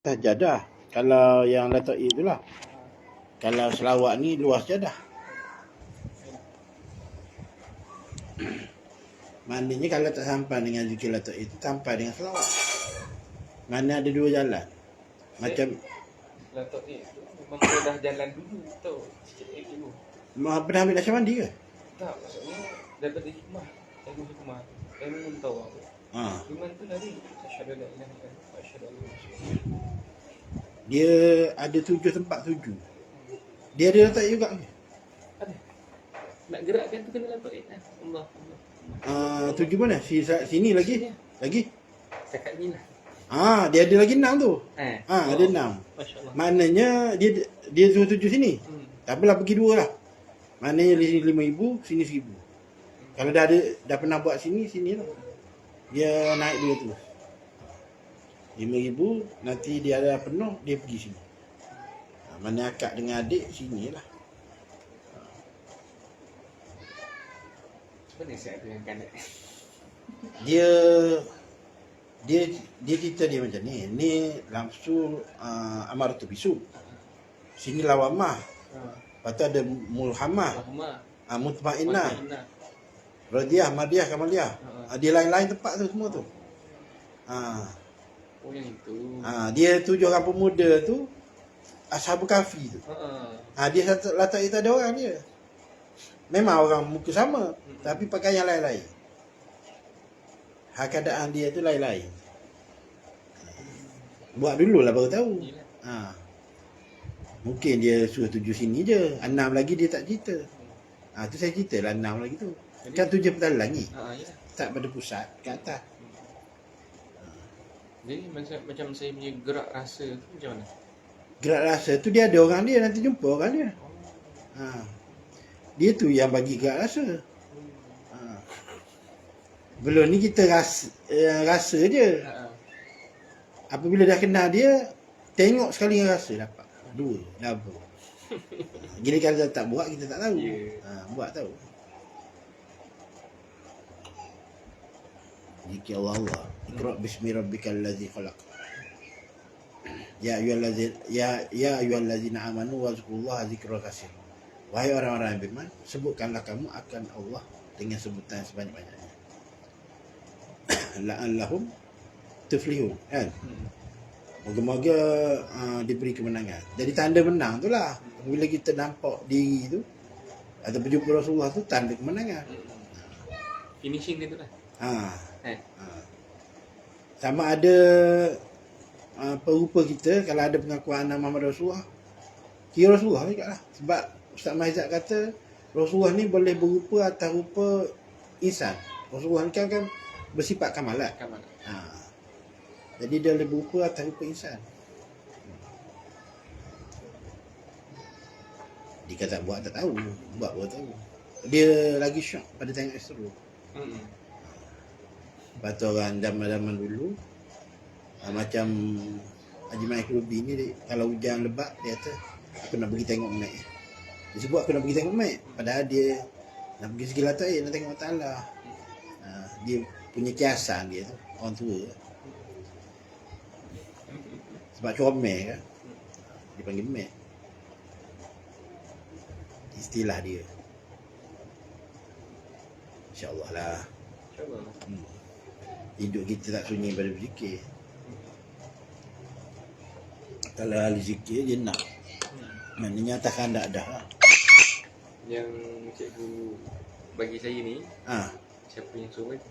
atas jadah. Kalau yang Dato' itulah. Kalau Sarawak ni luas jadah. Maknanya kalau tak sampai dengan zikir Dato' itu sampai dengan Sarawak. Mana ada dua jalan. Macam Dato' itu memang dia dah jalan dulu tau. Sikit dulu. pernah ambil Nasyar Mandi ke? Tak, maksudnya daripada hikmah. Ilmu hikmah tu. Ilmu mentawah tu. Iman tu dari asyhadu an la ilaha illallah wa asyhadu anna Muhammadan. Dia ada 7 tempat 7. Dia ada letak juga ke? Ada. Nak gerakkan tu kena Dato' Allah. 7 mana? Sini lagi? Sini. Lagi? Cakap ni lah. Dia ada lagi 6 tu. Ada 6. Masya-Allah. Maknanya dia 7 sini. Tak apalah pergi 2 lah. Maknanya di sini 5,000, sini 1,000. Kalau dah pernah buat sini lah. Dia naik 2 terus. 5,000, nanti dia ada penuh, dia pergi sini. Mana akak dengan adik sini lah. Sebenarnya saya dengan kanak. Dia cerita dia macam ni. Ni langsung Amaratul Bisu. Sini Lawamah. Lepas tu ada Mulhamah. Mutmainah. Radiyah, Madiyah, Kamaliyah. Dia lain-lain tempat tu semua tu. Oh yang itu. Dia 7 orang pemuda tu Ashabul Kahfi tu. Dia satu latar itu ada orang dia. Memang orang muka sama, tapi pakaian lain-lain. Keadaan dia tu lain-lain. Buat dululah baru tahu. Mungkin dia suruh 7 sini je. 6 lagi dia tak cerita. Tu saya cerita lah 6 lagi tu. Kan 7 petal langit. Tak pada pusat, ke atas. Jadi macam saya punya gerak rasa tu macam mana? Gerak rasa tu dia ada orang dia, nanti jumpa orang dia. Dia tu yang bagi gerak rasa. Belum ni kita rasa je. Apabila dah kenal dia, tengok sekali yang rasa dapat. 2, double. Gini kalau tak buat kita tak tahu. Buat tahu. Zikir Allah. Iqra bismi rabbikal ladzi khalaq. Ya ayyuhallazina amanu wazkurullaha dzikran katsira. Wahai orang-orang yang beriman, sebutkanlah kamu akan Allah dengan sebutan sebanyak-banyaknya. La'allahum tuflihun, kan? Moga-moga diberi kemenangan. Jadi tanda menang tu lah. Bila kita nampak diri tu atau berjumpa Rasulullah tu tanda kemenangan. Finishing dia tu lah. Sama ada perupa kita kalau ada pengakuan nama Muhammad Rasulullah, kira Rasulullah juga lah. Sebab Ustaz Mahizat kata Rasulullah ni boleh berupa atau rupa insan. Rasulullah ni kan bersifat kamalat. Jadi dia boleh berupa atau rupa insan. Dia kata buat tak tahu, buat baru tahu. Dia lagi syok pada tengok seru. Lepas tu orang zaman-zaman dulu macam Haji Malik Rubi ni, kalau hujan lebat dia kata aku nak pergi tengok Mek. Dia sebut aku nak pergi tengok Mek, padahal dia nak pergi segi latar nak tengok Allah Ta'ala. Dia punya kiasan dia tu, orang tua. Sebab comel kan, dia panggil Mek. Istilah dia. InsyaAllah lah. Hidup kita tak sunyi pada berzikir. Kalau ahli zikir dia nak, maknanya atas kandak dah lah. Yang cikgu bagi saya ni, siapa yang suruh bagi?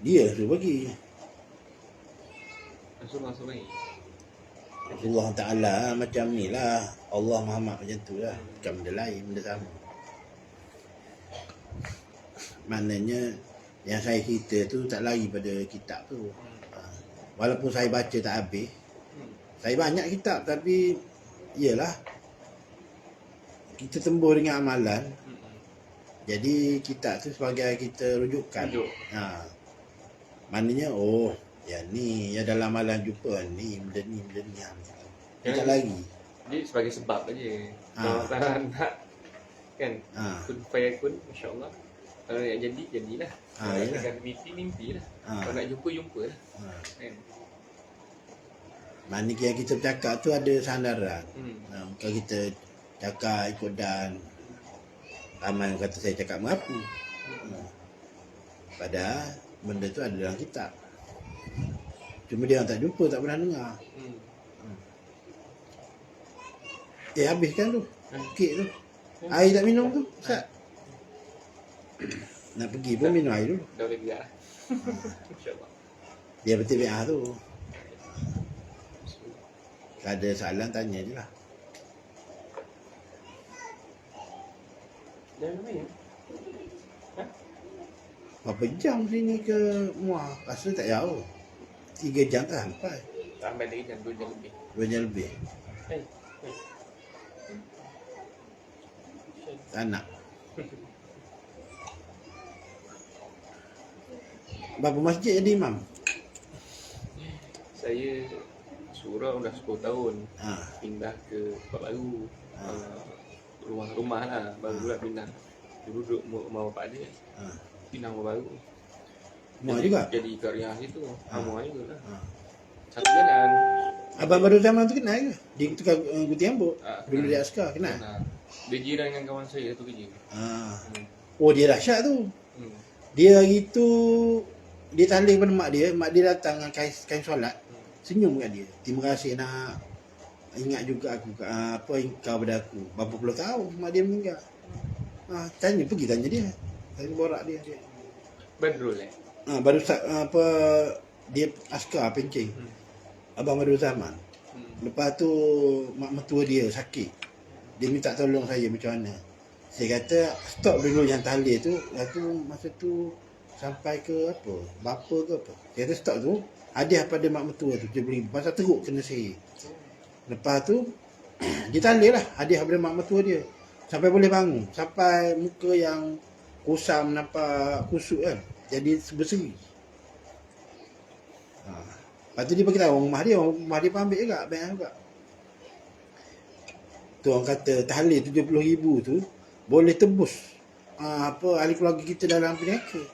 Dia suruh bagi. Rasulullah suruh bagi. Allah Ta'ala macam ni lah. Allah Muhammad macam tu lah. Bukan benda lain, benda sama. Maknanya yang saya cerita tu tak lari pada kitab tu. Walaupun saya baca tak habis, saya banyak kitab, tapi iyalah kita tembus dengan amalan. Jadi kitab tu sebagai kita rujukan. Maknanya yang ni, ya dalam amalan jumpa ni, benda ni tak lagi. Jadi sebagai sebab aja. Kalau nak kan, kun fayakun, insya-Allah. Kalau nak jadi, jadilah. Kalau nak mimpi lah. Kalau nak jumpa lah. Kan? Mana yang kita bercakap tu ada sandaran. Bukan kita cakap ikut dan ramai orang kata saya cakap mengaku. Padahal benda tu ada dalam kitab. Cuma dia orang tak jumpa, tak pernah dengar. Habis kan tu kek tu. Air tak minum tu Ustaz. Nak pergi pun minum air dulu. Dah boleh biar lah. InsyaAllah. Dia betul biar tu. Kalau ada soalan tanya je lah. Dah main? Berapa jam sini ke Muar? Rasa tak jauh. 3 jam tak sampai. Sampai lagi jam 2 jam lebih. 2 jam lebih. Hei. Tak nak. Berapa masjid jadi imam? Saya surau dah 10 tahun. Pindah ke tempat baru. Rumah lah. Baru pula pindah. Dulu duduk rumah bapak dia. Pindah rumah baru. Muar juga? Jadi karya situ. Muar juga lah. Satu jalan. Abang baru zaman tu kenal ke? Dia tukar gunting rambut. Dulu dia askar, kenal? Dia jiran dengan kawan saya satu kerja. Oh, dia dahsyat tu. Dia hari tu dia tanding pada mak dia datang dengan kain solat. Senyum kat dia. Terima kasih nak ingat juga aku apa engkau pada aku. Berapa puluh tahun mak dia meninggal. Pergi tanya dia. Saya borak dia. Badrul Baru apa dia askar pencing. Abang baru zaman. Lepas tu mak mertua dia sakit. Dia minta tolong saya macam mana. Saya kata stop dulu yang tali tu. Lepas tu masa tu sampai ke apa? Bapa ke apa. Saya kata stop tu. Hadiah pada mak mertua tu RM70,000. Pasal teruk kena sihir. Lepas tu dia tali lah hadiah pada mak mertua dia. Sampai boleh bangun. Sampai muka yang kusam nampak kusut kan. Jadi berseri. Lepas tu dia beritahu rumah dia pun ambil juga, banyak juga. Tu orang kata tahlil RM70,000 tu boleh tebus ahli keluarga kita dalam penyakit.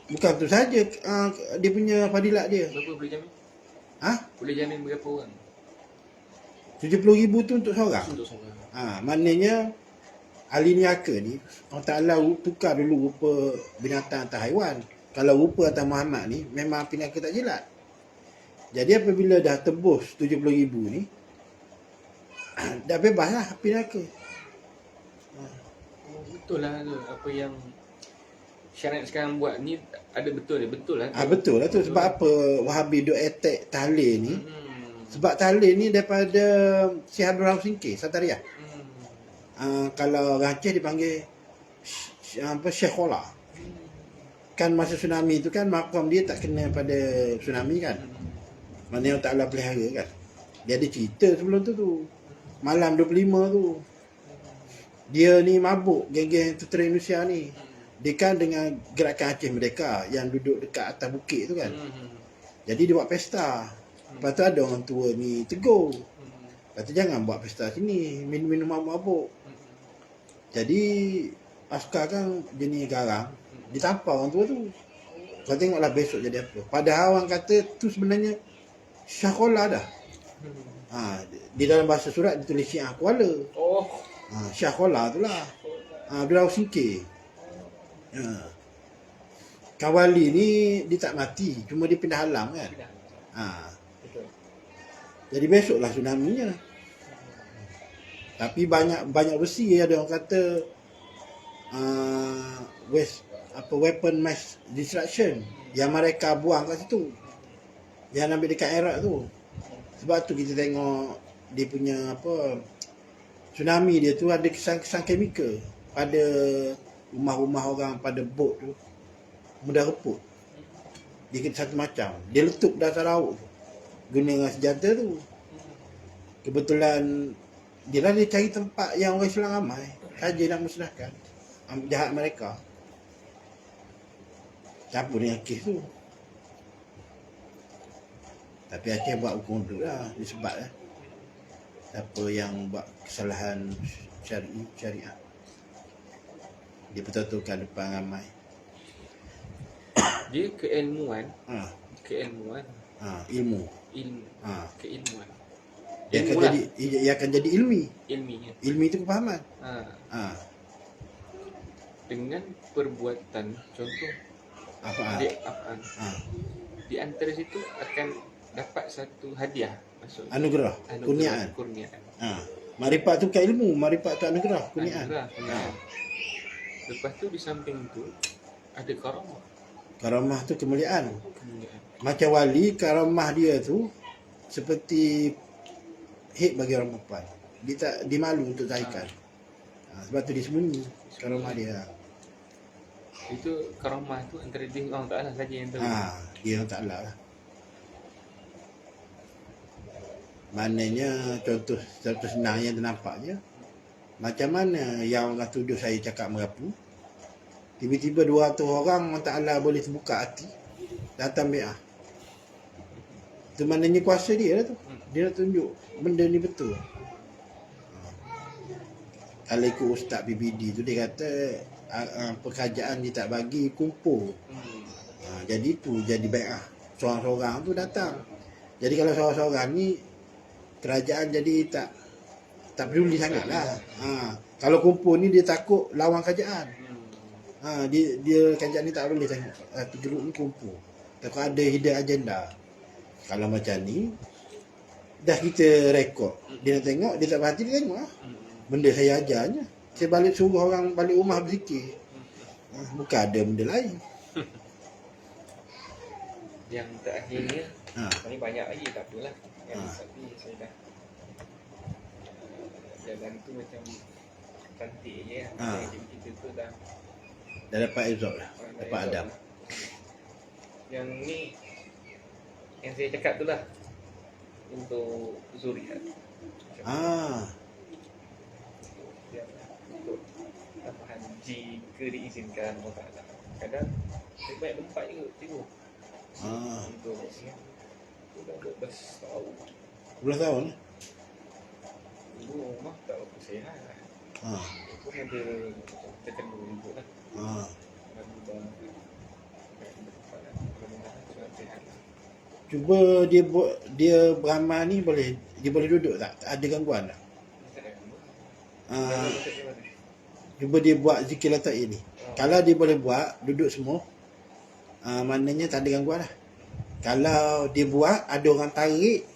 Bukan tu saja dia punya fadilat dia. Berapa boleh jamin? Boleh jamin berapa orang? RM70,000 tu untuk seorang. Untuk seorang. Maknanya ahli niaga ni Allah Ta'ala tukar dulu rupa binatang atau haiwan. Kalau rupa atas Muhammad ni memang pinaka tak jelat. Jadi apabila dah tebus RM70,000 ni dah bebas lah pinaka. Betul lah tu. Apa yang syariat sekarang buat ni ada betul lah. Betul lah tu. Sebab apa Wahabi duk attack tahlil ni? Sebab tahlil ni daripada Syekh Abdul Rahman Singkir, Satariah. Kalau orang Aceh dipanggil Syekh Khola. Kan masa tsunami tu kan makam dia tak kena pada tsunami kan. Mana yang Allah pelihara kan. Dia ada cerita sebelum tu. Malam 25 tu. Dia ni mabuk geng-geng tentera Indonesia ni. Dia kan dengan gerakan Aceh Merdeka yang duduk dekat atas bukit tu kan. Jadi dia buat pesta. Lepas tu ada orang tua ni tegur. Lepas tu jangan buat pesta sini, minum-minum mabuk. Jadi askar kan jenis garang. Ditampar orang tua tu. Kau tengoklah besok jadi apa. Padahal orang kata tu sebenarnya Syakhola dah. Di dalam bahasa surat ditulis Syiah Kuala. Syakhola tu lah. Abdul Rahman Singkir. Kawali ni dia tak mati. Cuma dia pindah alam kan. Jadi besoklah tsunami-nya. Tapi banyak versi ada orang kata weapon mass destruction yang mereka buang kat situ. Yang ambil dekat Iraq tu. Sebab tu kita tengok dia punya tsunami dia tu ada kesan-kesan kimia pada rumah-rumah orang, pada bot tu. Mudah reput. Dia kena satu macam. Dia letup dasar laut tu. Guna dengan senjata tu. Kebetulan dia cari tempat yang orang Islam ramai. Saja nak musnahkan jahat mereka. Campur dengan kes tu. Tapi Aceh buat hukum tu lah. Disebab lah. Siapa yang buat kesalahan syariat. Dia betul-betulkan depan ramai. Dia keilmuan. Keilmuan. Ilmu. ilmu, Ah, keilmuan. dia akan Ilmu lah. jadi ia akan jadi ilmi. Ilminya. Ilmi itu kepahaman. Ah, dengan perbuatan, contoh Apa? dia apaan? Ah, Di antara situ akan dapat satu hadiah, maksudnya anugerah, kurniaan. kurniaan. Marifat tu bukan ilmu, marifat tu anugerah, kurniaan. Anugerah, kurniaan. Lepas tu di samping tu ada karamah. Karamah tu kemuliaan. Kemuliaan. Macam wali, karamah dia tu seperti hit bagi orang perempuan. Dia tak dimalu untuk zahirkan. Sebab tu dia sembunyi karamah dia. Itu karamah tu antara dia Allah Ta'ala saja yang tahu. Dia yang taklah lah. Maknanya contoh senang yang ternampaknya, macam mana yang orang tuduh saya cakap merapu, tiba-tiba 200 orang Allah Ta'ala boleh terbuka hati datang bi'ah. Itu maknanya kuasa dia lah tu. Dia nak tunjuk benda ni betul. Kalau ikut Ustaz PBD tu, dia kata pekerjaan dia tak bagi kumpul. Jadi tu jadi bi'ah. Seorang-seorang tu datang. Jadi kalau seorang-seorang ni, kerajaan jadi tak peduli sangat lah. Kalau kumpul ni dia takut lawan kerajaan. Dia kerajaan ni tak boleh tengok 3 grup ni kumpul. Takut ada hidden agenda. Kalau macam ni, dah kita rekod. Dia nak tengok, dia tak berhati, dia tengok lah. Benda saya ajarnya. Saya balik suruh orang balik rumah berzikir. Bukan ada benda lain. Yang terakhirnya, ini banyak lagi tak apalah. Tapi saya dah jalan tu macam cantik je lah. Kita tu dah dapat result lah. Dapat adab. Yang ni yang saya cakap tu lah untuk zuriat. Untuk tambahan jika diizinkan Allah Ta'ala. Kadang saya banyak tempat juga tengok. Untuk ni dah 12 tahun. 12 tahun? Dulu rumah tak berapa sihat. Pun ada terkendung juga lah. Lalu dah cuba dia beramal ni dia boleh duduk tak? Ada gangguan tak? Cuba dia buat zikir latai ni. Kalau dia boleh buat duduk semua, maknanya tak ada gangguan lah. Kalau dia buat ada orang tarik,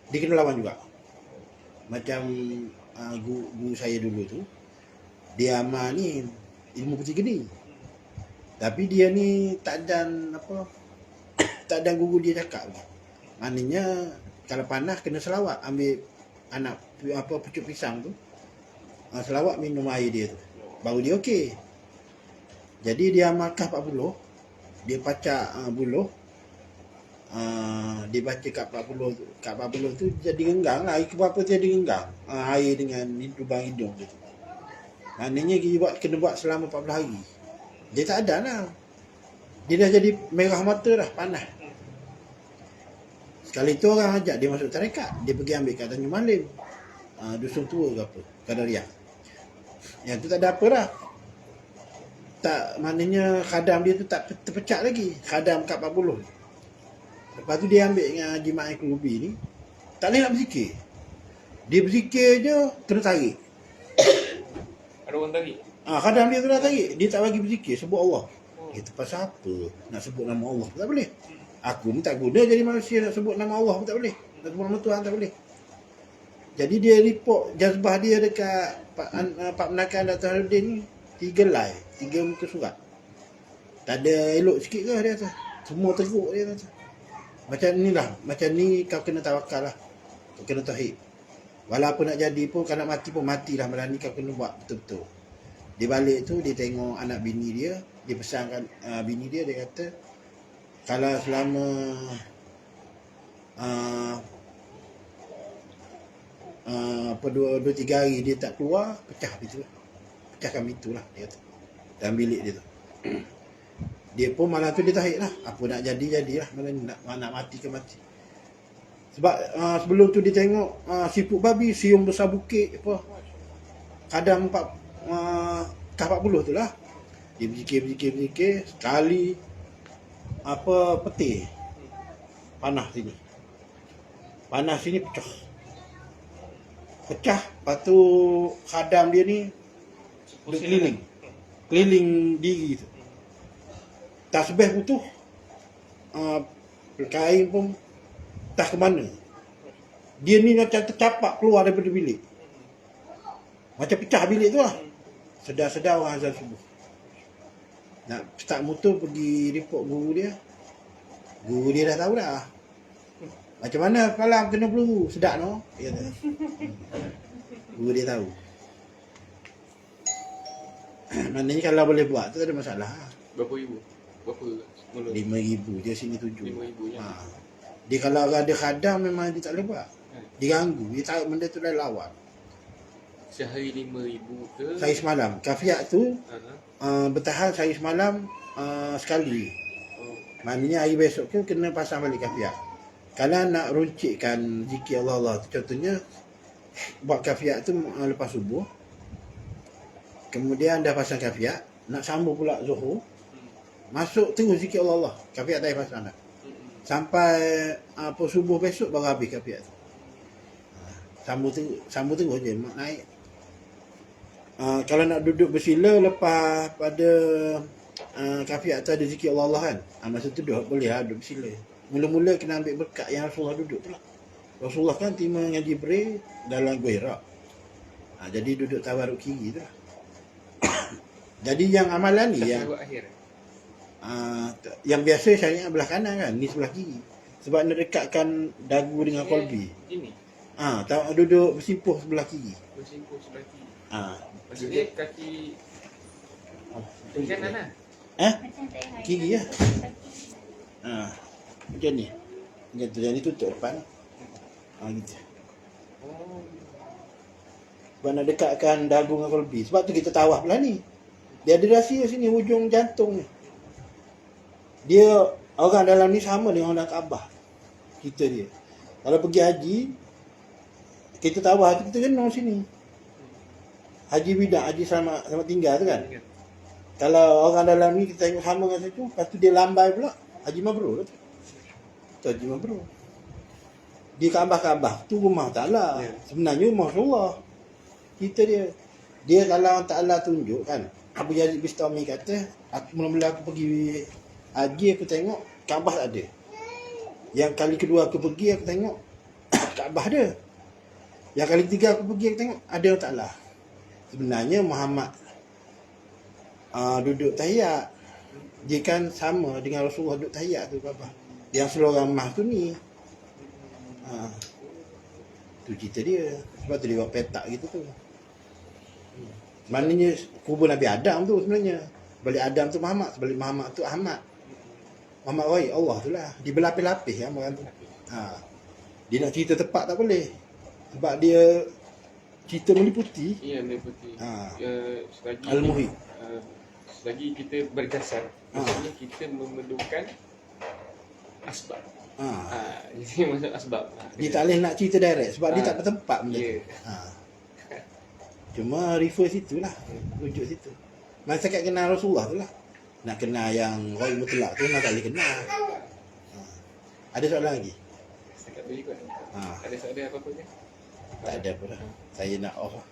dia kena lawan juga. Macam guru saya dulu tu, dia amal ni ilmu peti geni. Tapi dia ni tak ada tak ada guru dia cakap. Maknanya kalau panas kena selawat, ambil anak pucuk pisang tu, selawat minum air dia tu, baru dia okey. Jadi dia amalkan 40, dia pacak buluh, dia baca kat 40 tu jadi renggang lah. Air keberapa tu jadi renggang, air dengan lubang hidung tu. Maknanya dia kena buat selama 40 hari. Dia tak ada lah. Dia dah jadi merah mata dah, panas. Sekali tu orang ajak dia masuk tarekat, dia pergi ambil kat Tanjung Malim, dusun tua ke apa, Qadariyah. Yang tu tak ada apa dah. Tak, maknanya khadam dia tu tak terpecah lagi, khadam kat 40. Lepas tu dia ambil dengan Haji Ma'in Kurubi ni, tak boleh nak berzikir. Dia berzikir je kena tarik. ada orang tarik. Khadam dia tu dah tarik, dia tak bagi berzikir, sebut Allah. Itu pasal apa nak sebut nama Allah? Tak boleh. Aku ni tak guna jadi manusia, nak sebut nama Allah pun tak boleh. Nak sebut nama Tuhan tak boleh. Jadi dia report jazbah dia dekat Pak Menakan Dr. Harudin ni 3 line, 3 muka surat. Tak ada elok sikit ke dia kata. Semua teruk dia kata. Macam ni lah, macam ni kau kena tawakal lah. Kau kena tauhid. Walaupun nak jadi pun, kalau nak mati pun matilah, malam ni kau kena buat betul-betul. Dia balik tu, dia tengok anak bini dia, dia pesankan bini dia, dia kata kalau selama 2-3 hari dia tak keluar, pecahkan pintu lah, dia kata, dalam bilik dia tu. Dia pun malam tu dia tarik lah, apa nak jadilah, malam ni nak mati ke mati. Sebab sebelum tu dia tengok siput babi, siung besar bukit apa, kadang 40 tu lah. Dia berzikir sekali petih. panah sini. Panah sini pecah. Lepas tu khadam dia ni duk keliling. Keliling diri tu. Tasbih putus. Kain pun tak ke mana. Dia ni macam tercapak keluar daripada bilik. Macam pecah bilik tu lah. Sedar-sedar orang azan subuh. Nak start motor pergi report guru dia. Guru dia dah tahu dah. Macam mana malam kena peluru? Sedap no? Dia kata. Guru dia tahu. Maknanya kalau boleh buat tu tak ada masalah. Berapa ribu? Berapa mulut? 5,000 dia sini 7. 5,000 nya. Dia kalau ada khadam memang dia tak boleh buat. Diganggu. Dia tahu benda tu dah lawan. Sehari 5,000 ke? Sehari semalam. Kafiat tu bertahan sehari semalam sekali. Oh. Maknanya hari besok ke kena pasang balik kafiat. Kalau nak runcitkan zikir Allah tu, contohnya buat kafiat tu lepas subuh. Kemudian dah pasang kafiat, nak sambung pula Zuhur. Masuk terus zikir Allah. Kafiat dah pasang dah. Sampai subuh besok baru habis kafiat tu. Sambung terus je naik. Kalau nak duduk bersila lepas pada kafiat tu ada zikir Allah kan. Masa tu boleh lah duduk bersila. Mula-mula kena ambil berkat yang Rasulullah duduk tu lah. Rasulullah kan terima dengan Jibril dalam Gua Hira. Jadi duduk tawaruk kiri tu lah. Jadi yang amalan ni yang biasa syariat belah kanan kan, ni sebelah kiri. Sebab nak dekatkan dagu dengan kolbi. Ini. Duduk bersimpuh sebelah kiri. Bersimpuh sebelah kiri. Maksudnya kaki kanan lah. kiri lah. Macam ni. Macam tu, yang ni tutup depan. Gitu. Oh. Sebab nak dekatkan dagu dengan kolbi. Sebab tu kita tawaf belah ni. Dia ada rahsia sini, hujung jantung ni. Dia, orang dalam ni sama dengan orang Kaabah. Kita dia. Kalau pergi haji, kita tawaf tu kita kena sini. Haji bidak, haji selamat tinggal tu kan. Kalau orang dalam ni kita tengok sama dengan situ, lepas tu dia lambai pula, haji mabrur tu. Tu haji mabrur. Di Kaabah tu rumah Ta'ala. Sebenarnya rumah Rasulullah. Kita dia. Dia kalau Ta'ala tunjuk kan. Abu Yazid Bistami kata, mula-mula aku pergi haji, aku tengok Kaabah tak ada. Yang kali kedua aku pergi, aku tengok Kaabah ada. Yang kali ketiga aku pergi, aku tengok ada Ta'ala. Sebenarnya Muhammad duduk tahiyat. Dia kan sama dengan Rasulullah duduk tahiyat tu Kaabah. Yang seluruh ramah tu ni. Tu cerita dia. Sebab tu dia buat petak gitu tu. Maknanya kubur Nabi Adam tu sebenarnya. Sebalik Adam tu Muhammad, sebalik Muhammad tu Ahmad. Muhammad Wahid Allah tu lah. Dia berlapis-lapis kan orang tu. Dia nak cerita tepat tak boleh. Sebab dia cerita meliputi. Ya, meliputi. Selagi Al-Muhit. Selagi kita berjasad, maksudnya kita memerlukan asbab. Jadi maksud asbab. Dia tak boleh nak cerita direct sebab dia tak bertempat benda tu. Cuma refer situ lah. Rujuk situ. Masa kat kenal Rasulullah tu lah. Nak kenal yang Ghaib Mutlak tu nak tak boleh kenal. Ada soalan lagi? Setakat tu je kot. Ada soalan apa-apa ke? Tak ada apa dah. Saya nak off lah.